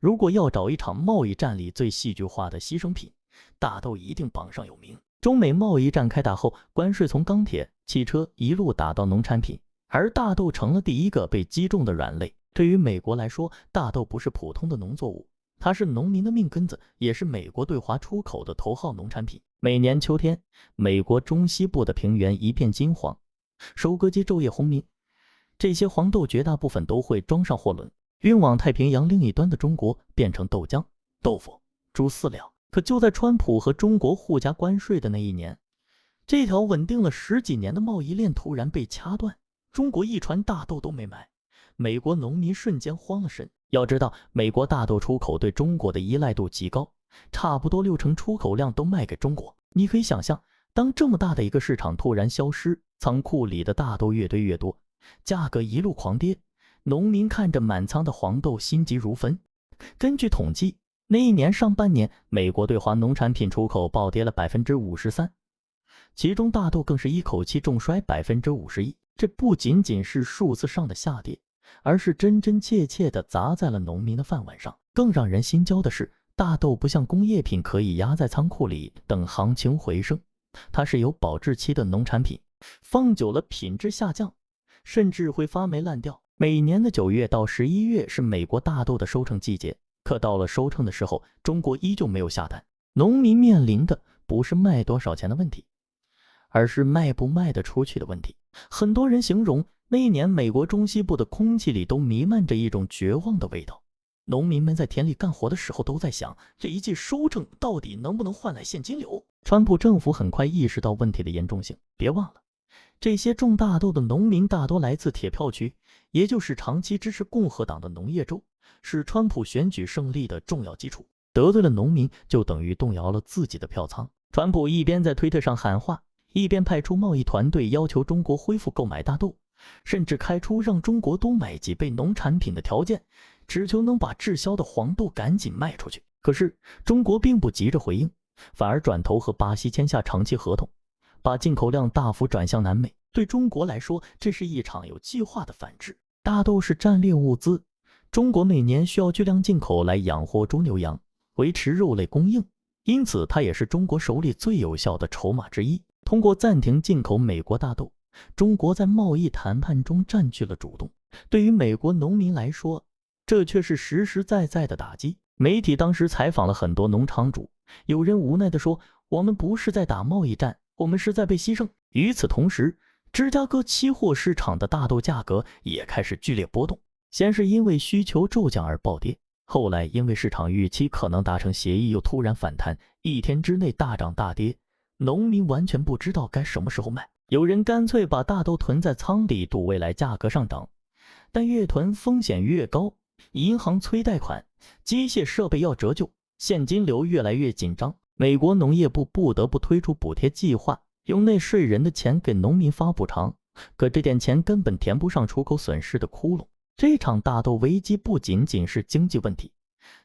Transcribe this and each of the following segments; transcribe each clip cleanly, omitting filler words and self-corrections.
如果要找一场贸易战里最戏剧化的牺牲品，大豆一定榜上有名。中美贸易战开打后，关税从钢铁、汽车一路打到农产品，而大豆成了第一个被击中的软肋。对于美国来说，大豆不是普通的农作物，它是农民的命根子，也是美国对华出口的头号农产品。每年秋天，美国中西部的平原一片金黄，收割机昼夜轰鸣，这些黄豆绝大部分都会装上货轮，运往太平洋另一端的中国，变成豆浆、豆腐、猪饲料。可就在川普和中国互加关税的那一年，这条稳定了10几年的贸易链突然被掐断，中国一船大豆都没买，美国农民瞬间慌了神。要知道，美国大豆出口对中国的依赖度极高，差不多60%出口量都卖给中国。你可以想象，当这么大的一个市场突然消失，仓库里的大豆越堆越多，价格一路狂跌，农民看着满仓的黄豆心急如焚。根据统计，那一年上半年，美国对华农产品出口暴跌了53%，其中大豆更是一口气重摔51%。这不仅仅是数字上的下跌，而是真真切切地砸在了农民的饭碗上。更让人心焦的是，大豆不像工业品可以压在仓库里等行情回升，它是有保质期的农产品，放久了品质下降，甚至会发霉烂掉。每年的9月到11月是美国大豆的收成季节，可到了收成的时候，中国依旧没有下单。农民面临的不是卖多少钱的问题，而是卖不卖得出去的问题。很多人形容那一年美国中西部的空气里都弥漫着一种绝望的味道。农民们在田里干活的时候都在想，这一季收成到底能不能换来现金流。川普政府很快意识到问题的严重性，别忘了，这些种大豆的农民大多来自铁票区，也就是长期支持共和党的农业州，是川普选举胜利的重要基础。得罪了农民，就等于动摇了自己的票仓。川普一边在推特上喊话，一边派出贸易团队要求中国恢复购买大豆，甚至开出让中国多买几倍农产品的条件，只求能把滞销的黄豆赶紧卖出去。可是中国并不急着回应，反而转头和巴西签下长期合同，把进口量大幅转向南美。对中国来说，这是一场有计划的反制。大豆是战略物资，中国每年需要巨量进口来养活猪牛羊，维持肉类供应，因此它也是中国手里最有效的筹码之一。通过暂停进口美国大豆，中国在贸易谈判中占据了主动。对于美国农民来说，这却是实实在在的打击。媒体当时采访了很多农场主，有人无奈地说，我们不是在打贸易战，我们是在被牺牲。与此同时，芝加哥期货市场的大豆价格也开始剧烈波动，先是因为需求骤降而暴跌，后来因为市场预期可能达成协议又突然反弹，一天之内大涨大跌，农民完全不知道该什么时候卖。有人干脆把大豆囤在仓里赌未来价格上涨，但越囤风险越高，银行催贷款，机械设备要折旧，现金流越来越紧张。美国农业部不得不推出补贴计划，用纳税人的钱给农民发补偿，可这点钱根本填不上出口损失的窟窿。这场大豆危机不仅仅是经济问题，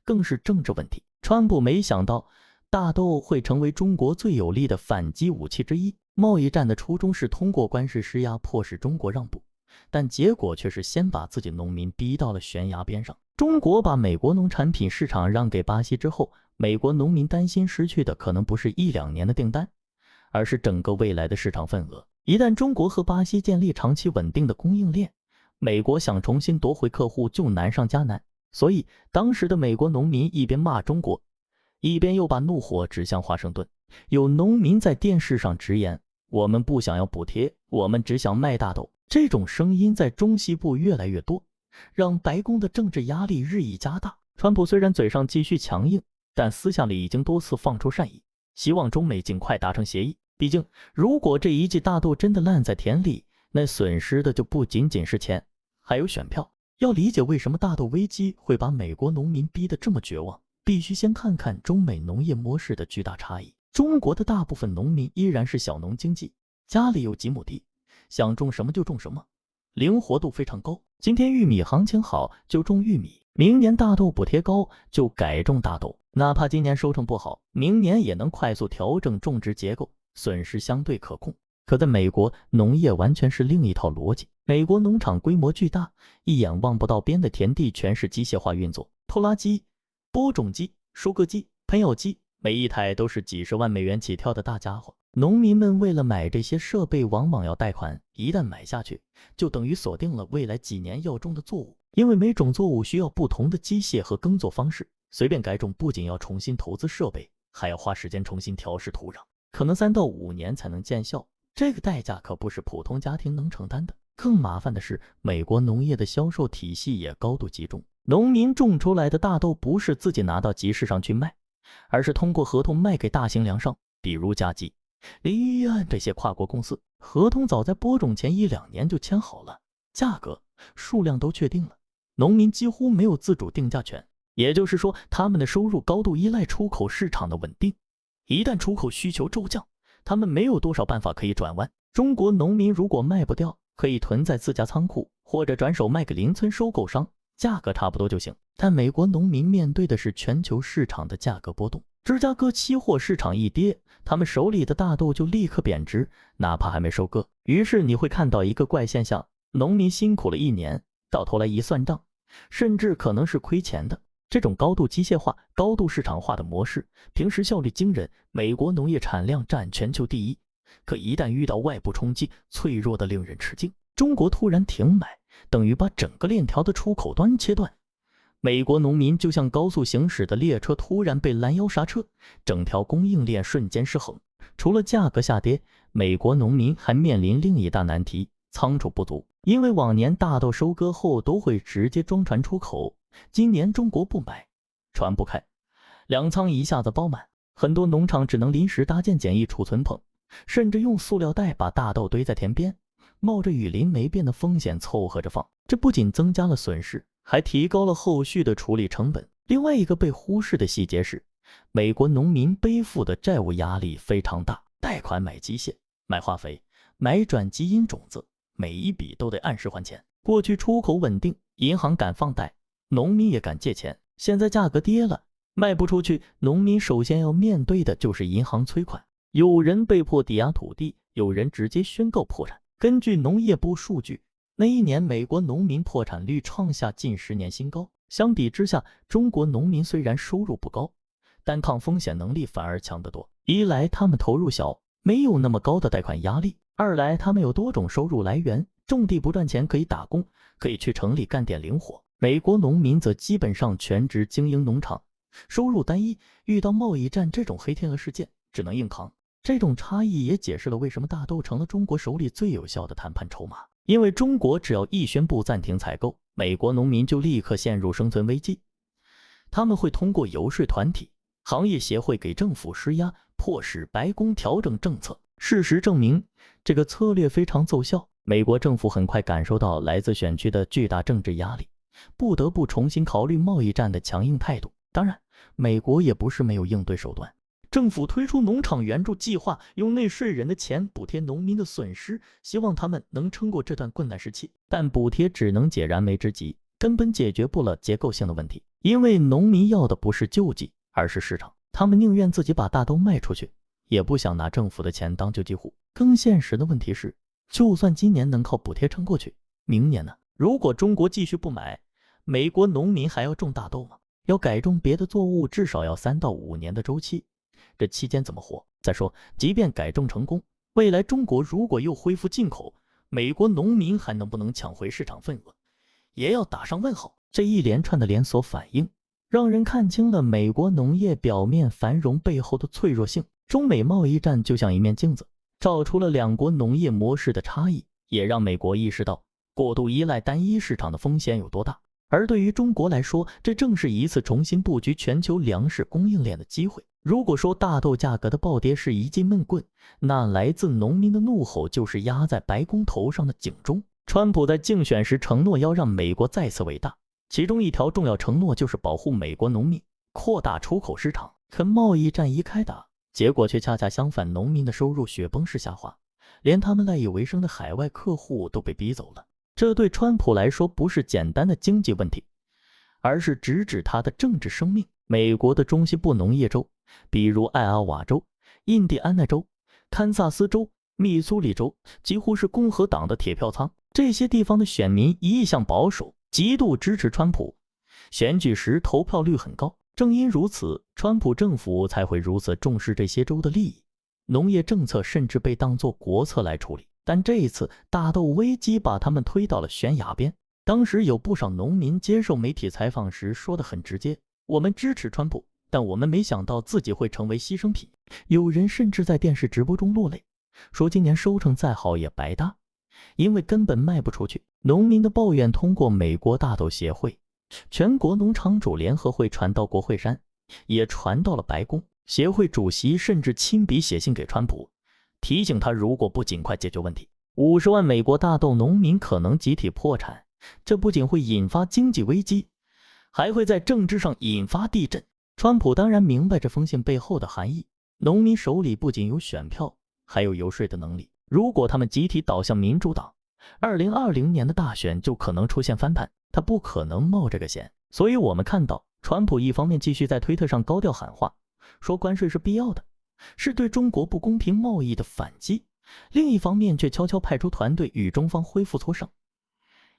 更是政治问题。川普没想到大豆会成为中国最有力的反击武器之一。贸易战的初衷是通过关税施压迫使中国让步，但结果却是先把自己农民逼到了悬崖边上。中国把美国农产品市场让给巴西之后，美国农民担心失去的可能不是1-2年的订单，而是整个未来的市场份额。一旦中国和巴西建立长期稳定的供应链，美国想重新夺回客户就难上加难。所以当时的美国农民一边骂中国，一边又把怒火指向华盛顿。有农民在电视上直言，我们不想要补贴，我们只想卖大豆。这种声音在中西部越来越多，让白宫的政治压力日益加大。川普虽然嘴上继续强硬，但私下里已经多次放出善意，希望中美尽快达成协议。毕竟如果这一季大豆真的烂在田里，那损失的就不仅仅是钱，还有选票。要理解为什么大豆危机会把美国农民逼得这么绝望，必须先看看中美农业模式的巨大差异。中国的大部分农民依然是小农经济，家里有几亩地，想种什么就种什么，灵活度非常高。今天玉米行情好就种玉米，明年大豆补贴高就改种大豆，哪怕今年收成不好，明年也能快速调整种植结构，损失相对可控。可在美国，农业完全是另一套逻辑。美国农场规模巨大，一眼望不到边的田地全是机械化运作，拖拉机、播种机、收割机、喷药机，每一台都是几十万美元起跳的大家伙。农民们为了买这些设备，往往要贷款，一旦买下去，就等于锁定了未来几年要种的作物。因为每种作物需要不同的机械和耕作方式，随便改种不仅要重新投资设备，还要花时间重新调试土壤，可能3到5年才能见效。这个代价可不是普通家庭能承担的。更麻烦的是，美国农业的销售体系也高度集中，农民种出来的大豆不是自己拿到集市上去卖，而是通过合同卖给大型粮商，比如嘉基、利安这些跨国公司。合同早在播种前1-2年就签好了，价格、数量都确定了，农民几乎没有自主定价权。也就是说，他们的收入高度依赖出口市场的稳定。一旦出口需求骤降，他们没有多少办法可以转弯。中国农民如果卖不掉，可以囤在自家仓库，或者转手卖给邻村收购商，价格差不多就行。但美国农民面对的是全球市场的价格波动，芝加哥期货市场一跌，他们手里的大豆就立刻贬值，哪怕还没收割。于是你会看到一个怪现象，农民辛苦了1年，到头来一算账，甚至可能是亏钱的。这种高度机械化、高度市场化的模式，平时效率惊人，美国农业产量占全球第1，可一旦遇到外部冲击，脆弱的令人吃惊。中国突然停买，等于把整个链条的出口端切断。美国农民就像高速行驶的列车突然被拦腰刹车，整条供应链瞬间失衡。除了价格下跌，美国农民还面临另一大难题，仓储不足。因为往年大豆收割后都会直接装船出口，今年中国不买，船不开，粮仓一下子爆满，很多农场只能临时搭建简易储存棚，甚至用塑料袋把大豆堆在田边，冒着雨淋没变的风险凑合着放。这不仅增加了损失，还提高了后续的处理成本。另外一个被忽视的细节是，美国农民背负的债务压力非常大，贷款买机械、买化肥、买转基因种子，每一笔都得按时还钱。过去出口稳定，银行敢放贷，农民也敢借钱。现在价格跌了，卖不出去，农民首先要面对的就是银行催款。有人被迫抵押土地，有人直接宣告破产。根据农业部数据，那一年美国农民破产率创下近10年新高。相比之下，中国农民虽然收入不高，但抗风险能力反而强得多。一来他们投入小，没有那么高的贷款压力；二来他们有多种收入来源，种地不赚钱可以打工，可以去城里干点零活。美国农民则基本上全职经营农场，收入单一，遇到贸易战这种黑天鹅事件只能硬扛。这种差异也解释了为什么大豆成了中国手里最有效的谈判筹码。因为中国只要一宣布暂停采购，美国农民就立刻陷入生存危机。他们会通过游说团体、行业协会给政府施压，迫使白宫调整政策。事实证明，这个策略非常奏效。美国政府很快感受到来自选区的巨大政治压力，不得不重新考虑贸易战的强硬态度。当然，美国也不是没有应对手段。政府推出农场援助计划，用纳税人的钱补贴农民的损失，希望他们能撑过这段困难时期。但补贴只能解燃眉之急，根本解决不了结构性的问题。因为农民要的不是救济，而是市场。他们宁愿自己把大豆卖出去，也不想拿政府的钱当救济户。更现实的问题是，就算今年能靠补贴撑过去，明年呢？如果中国继续不买，美国农民还要种大豆吗？要改种别的作物，至少要3到5年的周期。这期间怎么活？再说，即便改种成功，未来中国如果又恢复进口，美国农民还能不能抢回市场份额，也要打上问号。这一连串的连锁反应，让人看清了美国农业表面繁荣背后的脆弱性。中美贸易战就像一面镜子，照出了两国农业模式的差异，也让美国意识到过度依赖单一市场的风险有多大。而对于中国来说，这正是一次重新布局全球粮食供应链的机会。如果说大豆价格的暴跌是一记闷棍，那来自农民的怒吼就是压在白宫头上的警钟。川普在竞选时承诺要让美国再次伟大，其中一条重要承诺就是保护美国农民，扩大出口市场。可贸易战一开打，结果却恰恰相反，农民的收入雪崩式下滑，连他们赖以为生的海外客户都被逼走了。这对川普来说不是简单的经济问题，而是直指他的政治生命。美国的中西部农业州，比如艾奥瓦州、印第安纳州、堪萨斯州、密苏里州，几乎是共和党的铁票仓。这些地方的选民一向保守，极度支持川普，选举时投票率很高。正因如此，川普政府才会如此重视这些州的利益，农业政策甚至被当作国策来处理。但这一次大豆危机把他们推到了悬崖边。当时有不少农民接受媒体采访时说得很直接，我们支持川普，但我们没想到自己会成为牺牲品。有人甚至在电视直播中落泪，说今年收成再好也白搭，因为根本卖不出去。农民的抱怨通过美国大豆协会、全国农场主联合会传到国会山，也传到了白宫。协会主席甚至亲笔写信给川普，提醒他如果不尽快解决问题，50万美国大豆农民可能集体破产。这不仅会引发经济危机，还会在政治上引发地震。川普当然明白这封信背后的含义，农民手里不仅有选票，还有游说的能力。如果他们集体倒向民主党，2020年的大选就可能出现翻盘，他不可能冒这个险。所以我们看到，川普一方面继续在推特上高调喊话，说关税是必要的，是对中国不公平贸易的反击，另一方面却悄悄派出团队与中方恢复磋商，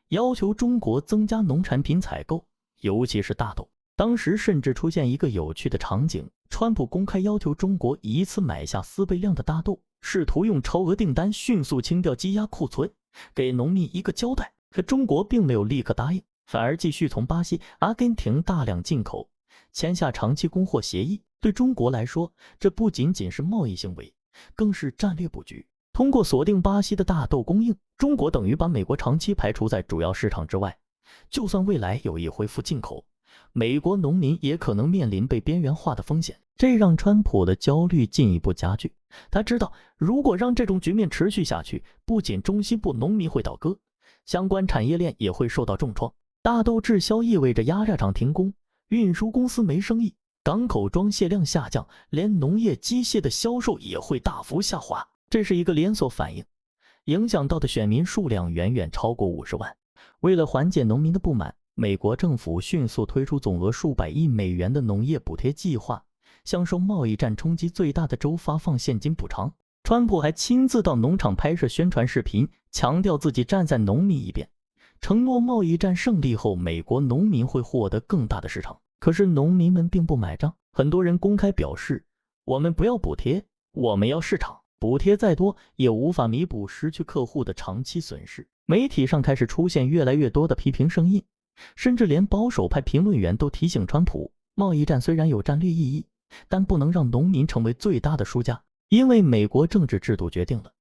要求中国增加农产品采购，尤其是大豆。当时甚至出现一个有趣的场景，川普公开要求中国一次买下4倍量的大豆，试图用超额订单迅速清掉积压库存，给农民一个交代。可中国并没有立刻答应，反而继续从巴西、阿根廷大量进口，签下长期供货协议。对中国来说，这不仅仅是贸易行为，更是战略布局。通过锁定巴西的大豆供应，中国等于把美国长期排除在主要市场之外。就算未来有意恢复进口，美国农民也可能面临被边缘化的风险。这让川普的焦虑进一步加剧。他知道，如果让这种局面持续下去，不仅中西部农民会倒戈，相关产业链也会受到重创。大豆滞销意味着压榨厂停工，运输公司没生意，港口装卸量下降，连农业机械的销售也会大幅下滑。这是一个连锁反应，影响到的选民数量远远超过50万。为了缓解农民的不满，美国政府迅速推出总额数百亿美元的农业补贴计划，向受贸易战冲击最大的州发放现金补偿。川普还亲自到农场拍摄宣传视频，强调自己站在农民一边，承诺贸易战胜利后，美国农民会获得更大的市场。可是农民们并不买账，很多人公开表示，我们不要补贴，我们要市场。补贴再多也无法弥补失去客户的长期损失。媒体上开始出现越来越多的批评声音，甚至连保守派评论员都提醒川普，贸易战虽然有战略意义，但不能让农民成为最大的输家。因为美国政治制度决定了，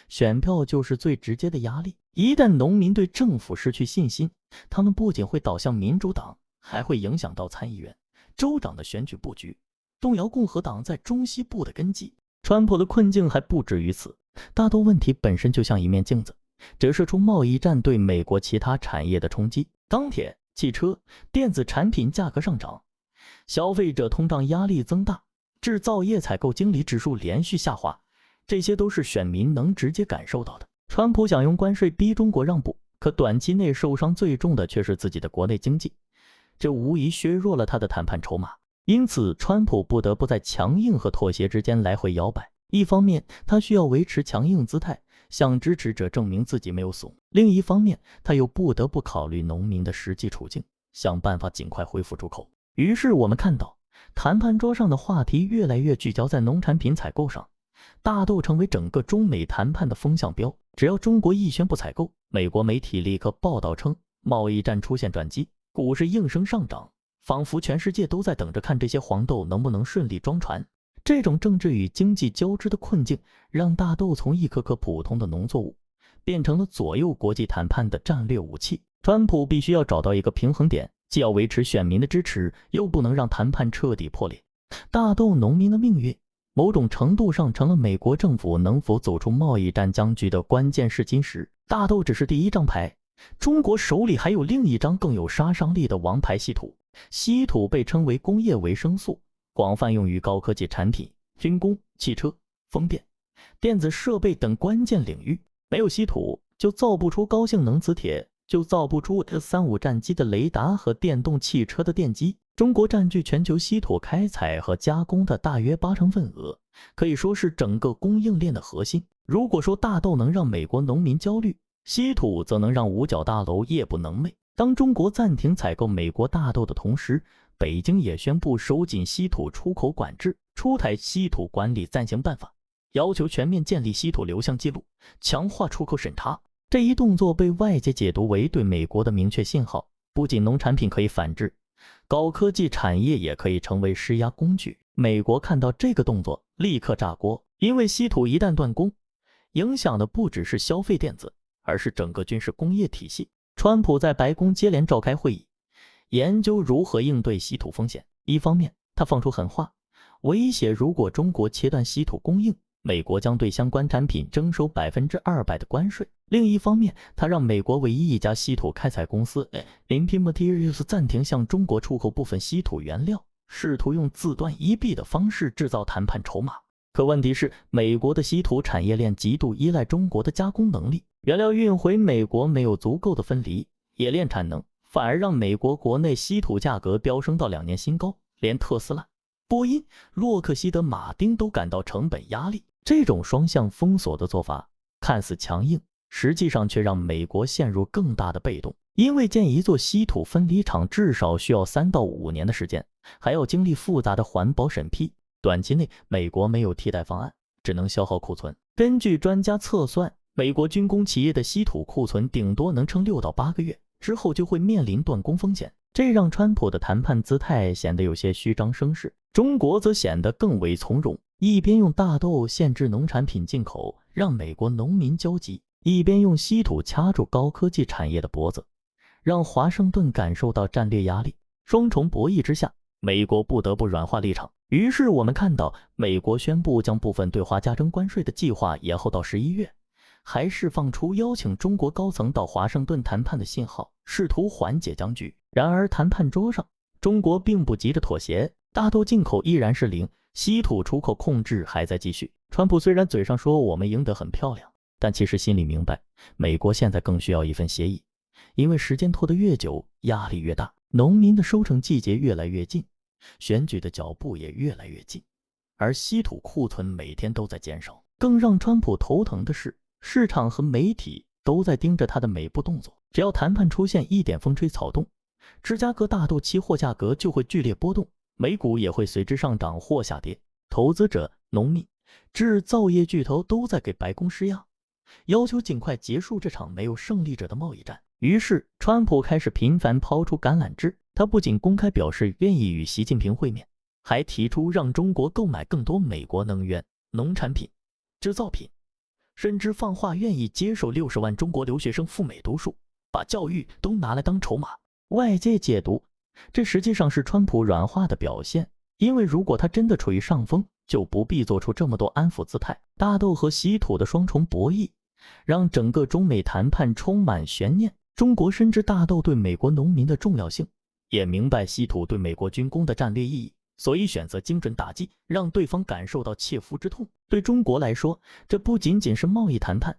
选票就是最直接的压力。一旦农民对政府失去信心，他们不仅会倒向民主党，还会影响到参议员、州长的选举布局，动摇共和党在中西部的根基。川普的困境还不止于此，大豆问题本身就像一面镜子，折射出贸易战对美国其他产业的冲击。钢铁、汽车、电子产品价格上涨，消费者通胀压力增大，制造业采购经理指数连续下滑，这些都是选民能直接感受到的。川普想用关税逼中国让步，可短期内受伤最重的却是自己的国内经济，这无疑削弱了他的谈判筹码。因此，川普不得不在强硬和妥协之间来回摇摆。一方面，他需要维持强硬姿态，向支持者证明自己没有怂；另一方面，他又不得不考虑农民的实际处境，想办法尽快恢复出口。于是，我们看到谈判桌上的话题越来越聚焦在农产品采购上，大豆成为整个中美谈判的风向标。只要中国一宣布采购，美国媒体立刻报道称贸易战出现转机，股市应声上涨。仿佛全世界都在等着看这些黄豆能不能顺利装船。这种政治与经济交织的困境，让大豆从一颗颗普通的农作物，变成了左右国际谈判的战略武器。川普必须要找到一个平衡点，既要维持选民的支持，又不能让谈判彻底破裂。大豆农民的命运，某种程度上成了美国政府能否走出贸易战僵局的关键试金石。大豆只是第一张牌，中国手里还有另一张更有杀伤力的王牌稀土。稀土被称为工业维生素，广泛用于高科技产品、军工、汽车、风电、电子设备等关键领域。没有稀土，就造不出高性能磁铁，就造不出 F-35战机的雷达和电动汽车的电机。中国占据全球稀土开采和加工的大约80%份额，可以说是整个供应链的核心。如果说大豆能让美国农民焦虑，稀土则能让五角大楼夜不能寐。当中国暂停采购美国大豆的同时，北京也宣布收紧稀土出口管制，出台稀土管理暂行办法，要求全面建立稀土流向记录，强化出口审查。这一动作被外界解读为对美国的明确信号，不仅农产品可以反制，高科技产业也可以成为施压工具。美国看到这个动作，立刻炸锅，因为稀土一旦断供，影响的不只是消费电子，而是整个军事工业体系。川普在白宫接连召开会议，研究如何应对稀土风险。一方面，他放出狠话，威胁如果中国切断稀土供应，美国将对相关产品征收200%的关税。另一方面，他让美国唯一一家稀土开采公司 Olympic Materials 暂停向中国出口部分稀土原料，试图用自断一臂的方式制造谈判筹码。可问题是，美国的稀土产业链极度依赖中国的加工能力，原料运回美国没有足够的分离冶炼产能，反而让美国国内稀土价格飙升到2年新高，连特斯拉、波音、洛克希德马丁都感到成本压力。这种双向封锁的做法看似强硬，实际上却让美国陷入更大的被动。因为建一座稀土分离厂至少需要3到5年的时间，还要经历复杂的环保审批。短期内，美国没有替代方案，只能消耗库存。根据专家测算，美国军工企业的稀土库存顶多能撑6到8个月，之后就会面临断供风险。这让川普的谈判姿态显得有些虚张声势，中国则显得更为从容，一边用大豆限制农产品进口，让美国农民焦急，一边用稀土掐住高科技产业的脖子，让华盛顿感受到战略压力。双重博弈之下，美国不得不软化立场。于是我们看到，美国宣布将部分对华加征关税的计划延后到11月，还释放出邀请中国高层到华盛顿谈判的信号，试图缓解僵局。然而谈判桌上，中国并不急着妥协，大豆进口依然是0%，稀土出口控制还在继续。川普虽然嘴上说我们赢得很漂亮，但其实心里明白，美国现在更需要一份协议，因为时间拖得越久，压力越大。农民的收成季节越来越近，选举的脚步也越来越近，而稀土库存每天都在减少。更让川普头疼的是，市场和媒体都在盯着他的每步动作。只要谈判出现一点风吹草动，芝加哥大豆期货价格就会剧烈波动，美股也会随之上涨或下跌。投资者、农民、制造业巨头都在给白宫施压，要求尽快结束这场没有胜利者的贸易战。于是，川普开始频繁抛出橄榄枝。他不仅公开表示愿意与习近平会面，还提出让中国购买更多美国能源、农产品、制造品，甚至放话愿意接受60万中国留学生赴美读书，把教育都拿来当筹码。外界解读，这实际上是川普软化的表现，因为如果他真的处于上风，就不必做出这么多安抚姿态。大豆和稀土的双重博弈，让整个中美谈判充满悬念。中国深知大豆对美国农民的重要性，也明白稀土对美国军工的战略意义，所以选择精准打击，让对方感受到切肤之痛。对中国来说，这不仅仅是贸易谈判，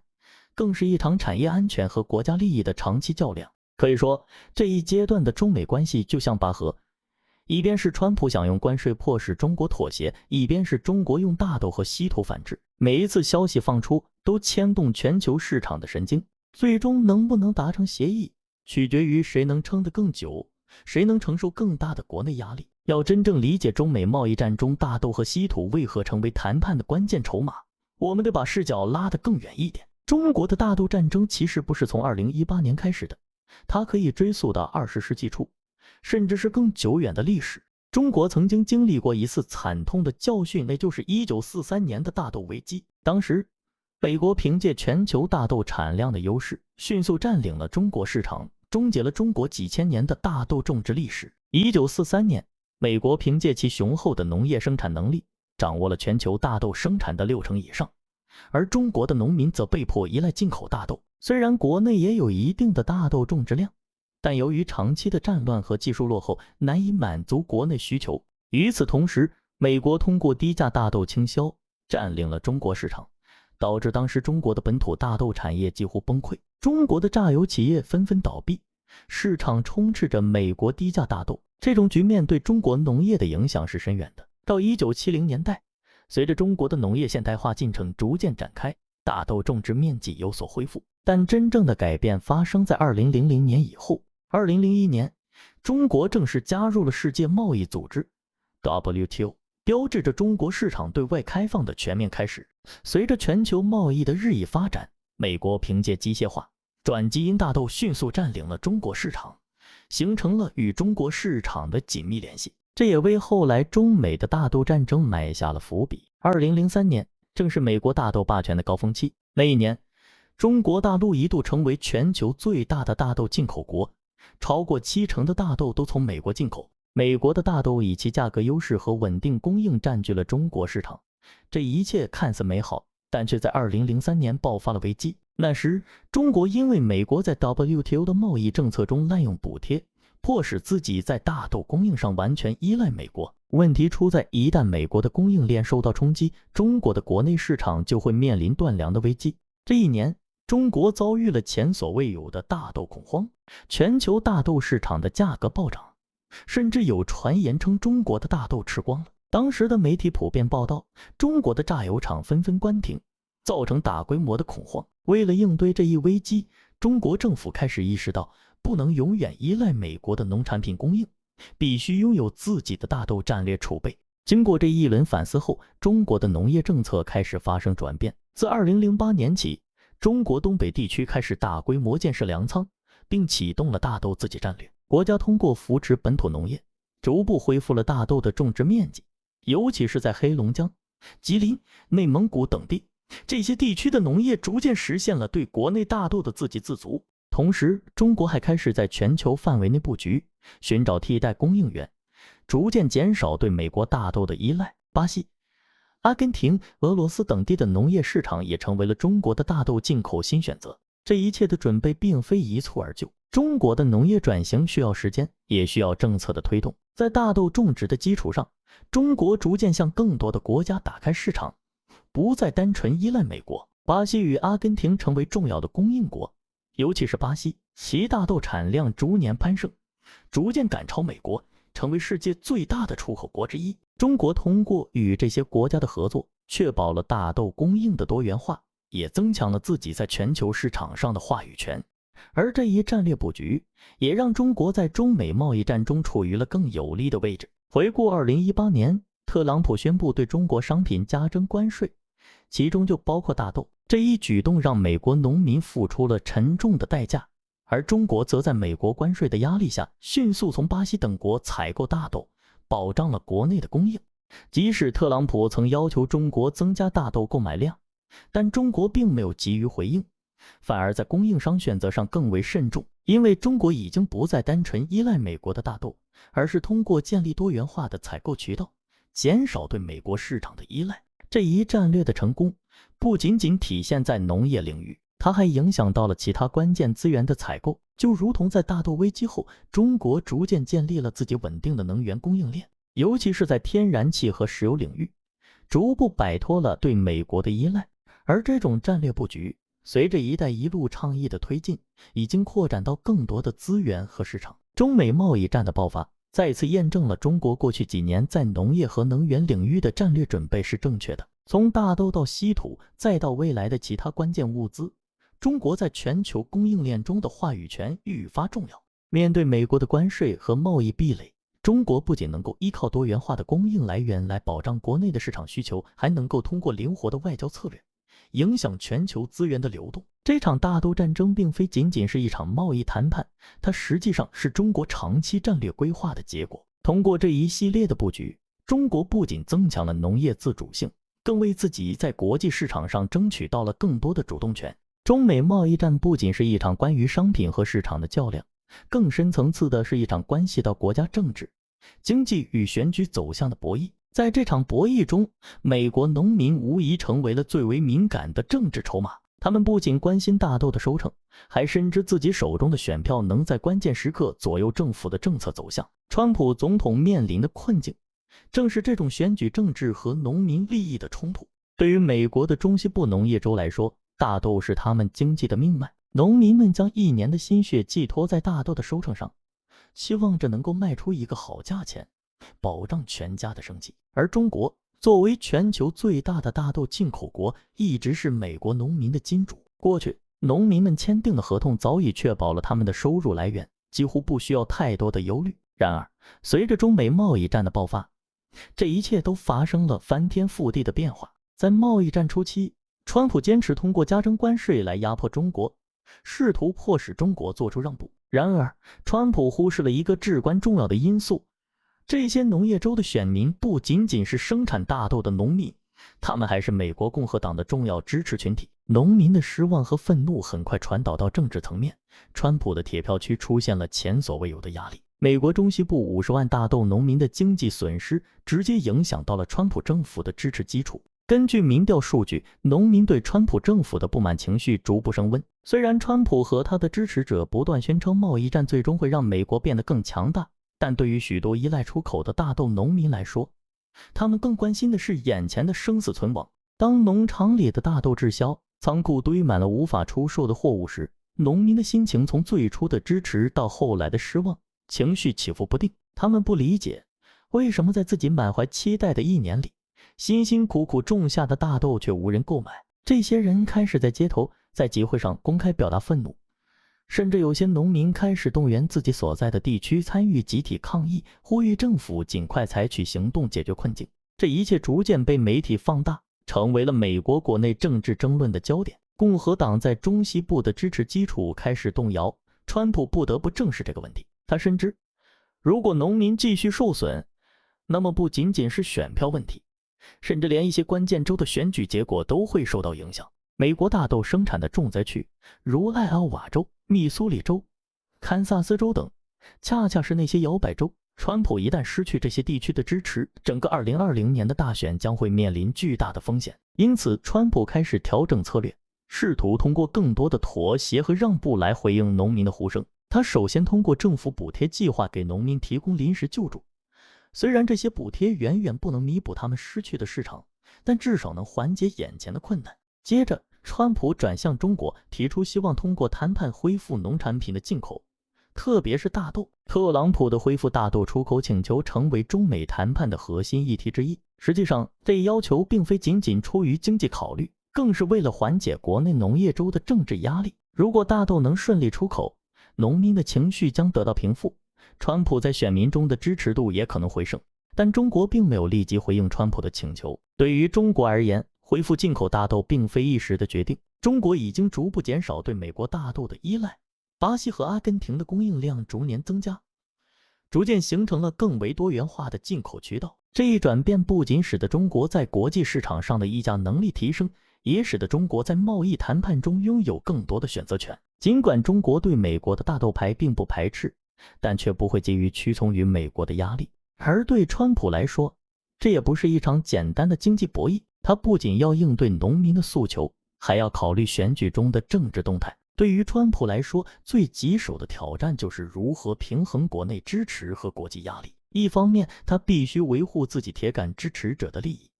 更是一场产业安全和国家利益的长期较量。可以说，这一阶段的中美关系就像拔河，一边是川普想用关税迫使中国妥协，一边是中国用大豆和稀土反制。每一次消息放出，都牵动全球市场的神经。最终能不能达成协议，取决于谁能撑得更久，谁能承受更大的国内压力。要真正理解中美贸易战中大豆和稀土为何成为谈判的关键筹码，我们得把视角拉得更远一点。中国的大豆战争其实不是从2018年开始的，它可以追溯到20世纪初，甚至是更久远的历史。中国曾经经历过一次惨痛的教训，那就是1943年的大豆危机。当时美国凭借全球大豆产量的优势，迅速占领了中国市场，终结了中国几千年的大豆种植历史。1943年，美国凭借其雄厚的农业生产能力，掌握了全球大豆生产的60%以上，而中国的农民则被迫依赖进口大豆。虽然国内也有一定的大豆种植量，但由于长期的战乱和技术落后，难以满足国内需求。与此同时，美国通过低价大豆倾销，占领了中国市场，导致当时中国的本土大豆产业几乎崩溃，中国的榨油企业纷纷倒闭，市场充斥着美国低价大豆。这种局面对中国农业的影响是深远的。到1970年代，随着中国的农业现代化进程逐渐展开，大豆种植面积有所恢复，但真正的改变发生在2000年以后。2001年，中国正式加入了世界贸易组织 WTO， 标志着中国市场对外开放的全面开始。随着全球贸易的日益发展，美国凭借机械化、转基因大豆迅速占领了中国市场，形成了与中国市场的紧密联系。这也为后来中美的大豆战争埋下了伏笔。2003年正是美国大豆霸权的高峰期，那一年，中国大陆一度成为全球最大的大豆进口国，超过70%的大豆都从美国进口。美国的大豆以其价格优势和稳定供应占据了中国市场。这一切看似美好，但却在2003年爆发了危机。那时，中国因为美国在 WTO 的贸易政策中滥用补贴，迫使自己在大豆供应上完全依赖美国。问题出在，一旦美国的供应链受到冲击，中国的国内市场就会面临断粮的危机。这一年，中国遭遇了前所未有的大豆恐慌，全球大豆市场的价格暴涨，甚至有传言称中国的大豆吃光了。当时的媒体普遍报道，中国的榨油厂纷纷关停，造成大规模的恐慌。为了应对这一危机，中国政府开始意识到，不能永远依赖美国的农产品供应，必须拥有自己的大豆战略储备。经过这一轮反思后，中国的农业政策开始发生转变。自2008年起，中国东北地区开始大规模建设粮仓，并启动了大豆自给战略。国家通过扶持本土农业，逐步恢复了大豆的种植面积，尤其是在黑龙江、吉林、内蒙古等地，这些地区的农业逐渐实现了对国内大豆的自给自足。同时，中国还开始在全球范围内布局，寻找替代供应源，逐渐减少对美国大豆的依赖。巴西、阿根廷、俄罗斯等地的农业市场也成为了中国的大豆进口新选择。这一切的准备并非一蹴而就，中国的农业转型需要时间，也需要政策的推动。在大豆种植的基础上，中国逐渐向更多的国家打开市场，不再单纯依赖美国。巴西与阿根廷成为重要的供应国，尤其是巴西，其大豆产量逐年攀升，逐渐赶超美国，成为世界最大的出口国之一。中国通过与这些国家的合作，确保了大豆供应的多元化，也增强了自己在全球市场上的话语权。而这一战略布局，也让中国在中美贸易战中处于了更有利的位置。回顾2018年，特朗普宣布对中国商品加征关税，其中就包括大豆。这一举动让美国农民付出了沉重的代价，而中国则在美国关税的压力下，迅速从巴西等国采购大豆，保障了国内的供应。即使特朗普曾要求中国增加大豆购买量，但中国并没有急于回应，反而在供应商选择上更为慎重，因为中国已经不再单纯依赖美国的大豆，而是通过建立多元化的采购渠道，减少对美国市场的依赖。这一战略的成功不仅仅体现在农业领域，它还影响到了其他关键资源的采购。就如同在大豆危机后，中国逐渐建立了自己稳定的能源供应链，尤其是在天然气和石油领域，逐步摆脱了对美国的依赖。而这种战略布局，随着“一带一路”倡议的推进，已经扩展到更多的资源和市场。中美贸易战的爆发，再次验证了中国过去几年在农业和能源领域的战略准备是正确的。从大豆到稀土，再到未来的其他关键物资，中国在全球供应链中的话语权愈发重要。面对美国的关税和贸易壁垒，中国不仅能够依靠多元化的供应来源来保障国内的市场需求，还能够通过灵活的外交策略，影响全球资源的流动。这场大豆战争并非仅仅是一场贸易谈判，它实际上是中国长期战略规划的结果。通过这一系列的布局，中国不仅增强了农业自主性，更为自己在国际市场上争取到了更多的主动权。中美贸易战不仅是一场关于商品和市场的较量，更深层次的是一场关系到国家政治、经济与选举走向的博弈。在这场博弈中，美国农民无疑成为了最为敏感的政治筹码。他们不仅关心大豆的收成，还深知自己手中的选票能在关键时刻左右政府的政策走向。川普总统面临的困境，正是这种选举政治和农民利益的冲突。对于美国的中西部农业州来说，大豆是他们经济的命脉，农民们将一年的心血寄托在大豆的收成上，希望着能够卖出一个好价钱，保障全家的生计。而中国作为全球最大的大豆进口国，一直是美国农民的金主。过去，农民们签订的合同早已确保了他们的收入来源，几乎不需要太多的忧虑。然而，随着中美贸易战的爆发，这一切都发生了翻天覆地的变化。在贸易战初期，川普坚持通过加征关税来压迫中国，试图迫使中国做出让步。然而，川普忽视了一个至关重要的因素，这些农业州的选民不仅仅是生产大豆的农民，他们还是美国共和党的重要支持群体。农民的失望和愤怒很快传导到政治层面，川普的铁票区出现了前所未有的压力。美国中西部50万大豆农民的经济损失直接影响到了川普政府的支持基础。根据民调数据，农民对川普政府的不满情绪逐步升温。虽然川普和他的支持者不断宣称贸易战最终会让美国变得更强大，但对于许多依赖出口的大豆农民来说，他们更关心的是眼前的生死存亡。当农场里的大豆滞销，仓库堆满了无法出售的货物时，农民的心情从最初的支持到后来的失望，情绪起伏不定。他们不理解为什么在自己满怀期待的一年里，辛辛苦苦种下的大豆却无人购买。这些人开始在街头、在集会上公开表达愤怒，甚至有些农民开始动员自己所在的地区参与集体抗议，呼吁政府尽快采取行动解决困境。这一切逐渐被媒体放大，成为了美国国内政治争论的焦点。共和党在中西部的支持基础开始动摇，川普不得不正视这个问题。他深知，如果农民继续受损，那么不仅仅是选票问题，甚至连一些关键州的选举结果都会受到影响。美国大豆生产的重灾区，如艾奥瓦州、密苏里州、堪萨斯州等，恰恰是那些摇摆州。川普一旦失去这些地区的支持，整个2020年的大选将会面临巨大的风险。因此，川普开始调整策略，试图通过更多的妥协和让步来回应农民的呼声。他首先通过政府补贴计划给农民提供临时救助，虽然这些补贴远远不能弥补他们失去的市场，但至少能缓解眼前的困难。接着，川普转向中国，提出希望通过谈判恢复农产品的进口，特别是大豆。特朗普的恢复大豆出口请求成为中美谈判的核心议题之一。实际上，这一要求并非仅仅出于经济考虑，更是为了缓解国内农业州的政治压力。如果大豆能顺利出口，农民的情绪将得到平复，川普在选民中的支持度也可能回升。但中国并没有立即回应川普的请求。对于中国而言，恢复进口大豆并非一时的决定，中国已经逐步减少对美国大豆的依赖。巴西和阿根廷的供应量逐年增加，逐渐形成了更为多元化的进口渠道。这一转变不仅使得中国在国际市场上的议价能力提升，也使得中国在贸易谈判中拥有更多的选择权。尽管中国对美国的大豆牌并不排斥，但却不会急于屈从于美国的压力。而对川普来说，这也不是一场简单的经济博弈，他不仅要应对农民的诉求，还要考虑选举中的政治动态。对于川普来说，最棘手的挑战就是如何平衡国内支持和国际压力。一方面，他必须维护自己铁杆支持者的利益，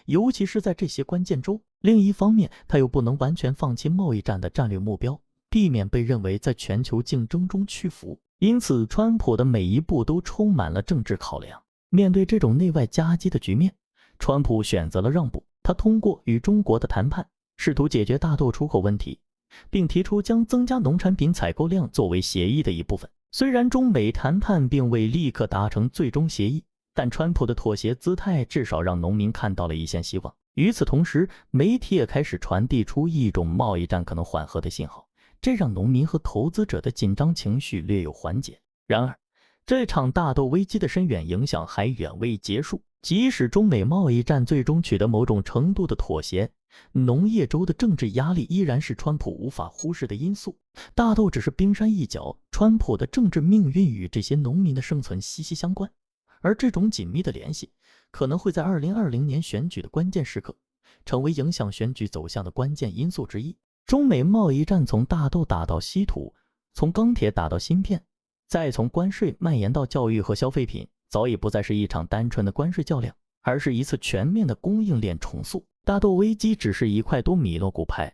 尤其是在这些关键州；另一方面，他又不能完全放弃贸易战的战略目标，避免被认为在全球竞争中屈服。因此，川普的每一步都充满了政治考量。面对这种内外夹击的局面，川普选择了让步。他通过与中国的谈判，试图解决大豆出口问题，并提出将增加农产品采购量作为协议的一部分。虽然中美谈判并未立刻达成最终协议，但川普的妥协姿态至少让农民看到了一线希望。与此同时，媒体也开始传递出一种贸易战可能缓和的信号，这让农民和投资者的紧张情绪略有缓解。然而，这场大豆危机的深远影响还远未结束。即使中美贸易战最终取得某种程度的妥协，农业州的政治压力依然是川普无法忽视的因素。大豆只是冰山一角，川普的政治命运与这些农民的生存息息相关，而这种紧密的联系可能会在2020年选举的关键时刻成为影响选举走向的关键因素之一。中美贸易战从大豆打到稀土，从钢铁打到芯片，再从关税蔓延到教育和消费品，早已不再是一场单纯的关税较量，而是一次全面的供应链重塑。大豆危机只是一块多米诺骨牌，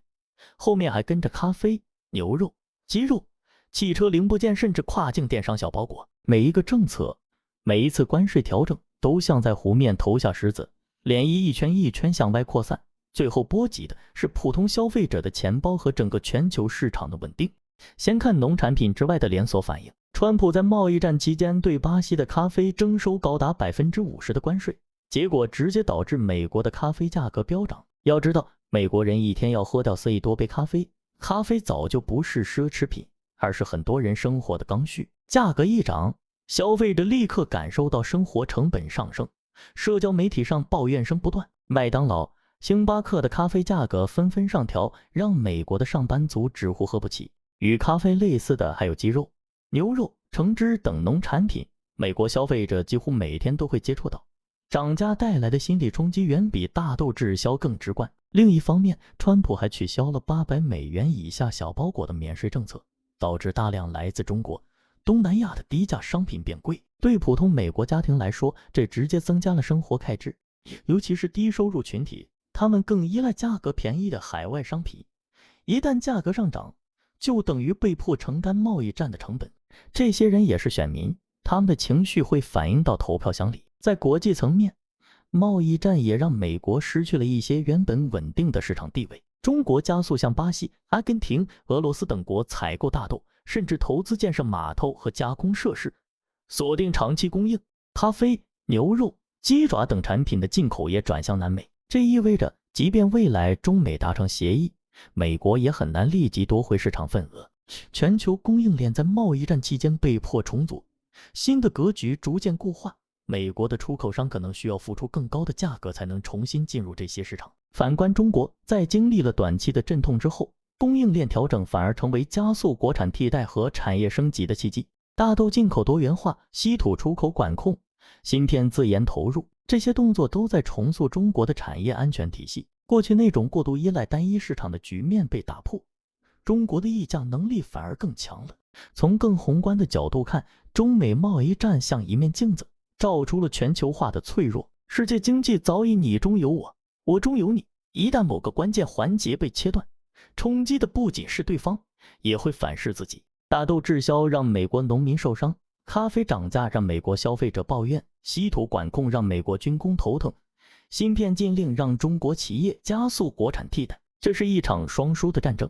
后面还跟着咖啡、牛肉、鸡肉、汽车零部件，甚至跨境电商小包裹。每一个政策，每一次关税调整，都像在湖面投下石子，涟漪一圈一圈向外扩散，最后波及的是普通消费者的钱包和整个全球市场的稳定。先看农产品之外的连锁反应。川普在贸易战期间对巴西的咖啡征收高达50%的关税，结果直接导致美国的咖啡价格飙涨。要知道，美国人一天要喝掉4亿多杯咖啡，咖啡早就不是奢侈品，而是很多人生活的刚需。价格一涨，消费者立刻感受到生活成本上升，社交媒体上抱怨声不断。麦当劳、星巴克的咖啡价格纷纷上调，让美国的上班族几乎喝不起。与咖啡类似的还有鸡肉、牛肉、橙汁等农产品，美国消费者几乎每天都会接触到。涨价带来的心理冲击远比大豆滞销更直观。另一方面，川普还取消了$800以下小包裹的免税政策，导致大量来自中国、东南亚的低价商品变贵。对普通美国家庭来说，这直接增加了生活开支，尤其是低收入群体，他们更依赖价格便宜的海外商品。一旦价格上涨，就等于被迫承担贸易战的成本。这些人也是选民，他们的情绪会反映到投票箱里。在国际层面，贸易战也让美国失去了一些原本稳定的市场地位。中国加速向巴西、阿根廷、俄罗斯等国采购大豆，甚至投资建设码头和加工设施，锁定长期供应。咖啡、牛肉、鸡爪等产品的进口也转向南美。这意味着，即便未来中美达成协议，美国也很难立即夺回市场份额。全球供应链在贸易战期间被迫重组，新的格局逐渐固化。美国的出口商可能需要付出更高的价格才能重新进入这些市场。反观中国，在经历了短期的阵痛之后，供应链调整反而成为加速国产替代和产业升级的契机。大豆进口多元化、稀土出口管控、芯片自研投入，这些动作都在重塑中国的产业安全体系。过去那种过度依赖单一市场的局面被打破，中国的议价能力反而更强了。从更宏观的角度看，中美贸易战像一面镜子，照出了全球化的脆弱。世界经济早已你中有我，我中有你，一旦某个关键环节被切断，冲击的不仅是对方，也会反噬自己。大豆滞销让美国农民受伤，咖啡涨价让美国消费者抱怨，稀土管控让美国军工头疼，芯片禁令让中国企业加速国产替代。这是一场双输的战争，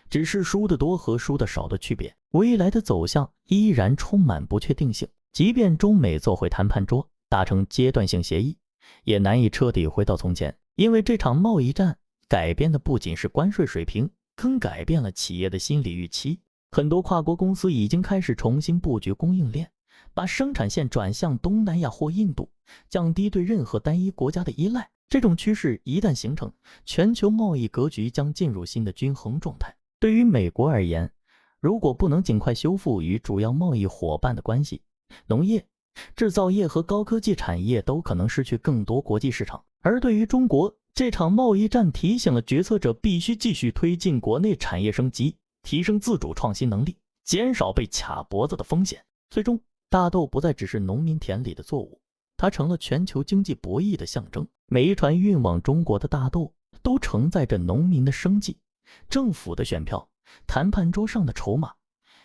只是输得多和输得少的区别。未来的走向依然充满不确定性，即便中美坐回谈判桌，达成阶段性协议，也难以彻底回到从前。因为这场贸易战改变的不仅是关税水平，更改变了企业的心理预期。很多跨国公司已经开始重新布局供应链，把生产线转向东南亚或印度，降低对任何单一国家的依赖。这种趋势一旦形成，全球贸易格局将进入新的均衡状态。对于美国而言，如果不能尽快修复与主要贸易伙伴的关系，农业、制造业和高科技产业都可能失去更多国际市场。而对于中国，这场贸易战提醒了决策者必须继续推进国内产业升级，提升自主创新能力，减少被卡脖子的风险。最终，大豆不再只是农民田里的作物，它成了全球经济博弈的象征。每一船运往中国的大豆都承载着农民的生计，政府的选票，谈判桌上的筹码，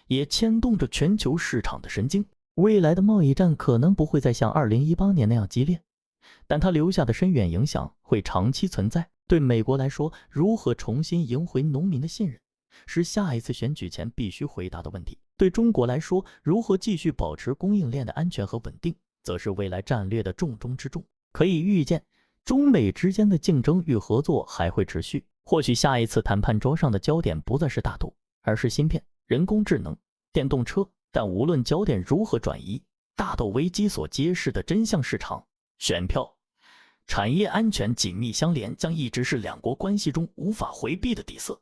也牵动着全球市场的神经。未来的贸易战可能不会再像2018年那样激烈，但它留下的深远影响会长期存在。对美国来说，如何重新赢回农民的信任，是下一次选举前必须回答的问题。对中国来说，如何继续保持供应链的安全和稳定，则是未来战略的重中之重。可以预见，中美之间的竞争与合作还会持续。或许下一次谈判桌上的焦点不再是大豆，而是芯片、人工智能、电动车。但无论焦点如何转移，大豆危机所揭示的真相，市场、选票、产业安全紧密相连，将一直是两国关系中无法回避的底色。